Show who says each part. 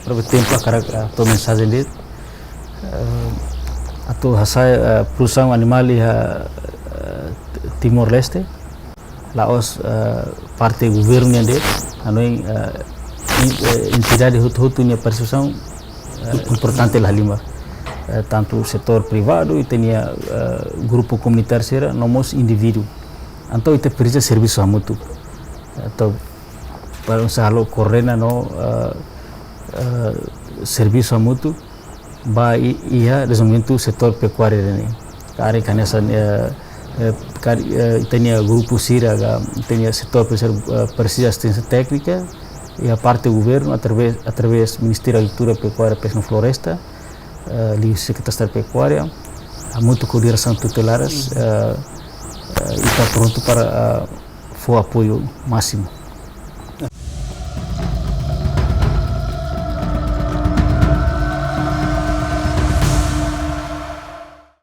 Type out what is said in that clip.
Speaker 1: para o tempo a tua mensagem ali a tua hasai produção animal e Timor-Leste lá os parte do governo dele a noi entidade hutu tinha participação importante lá lima tanto o setor privado e tinha grupo comunitário será nomos indivíduo então itu precisa serviço a mútuo então para um salo correna no serviço a mútuo vai ia desenvolvimento setor pecuário ini kare kanesa tinha grupo SIRA tinha setor precisa assistência técnica e a parte do governo através do Ministério da Agricultura, Pecuária, Pesca e Floresta ali Secretaria Pecuária há muito coordenação tutelares e está pronto para o apoio máximo.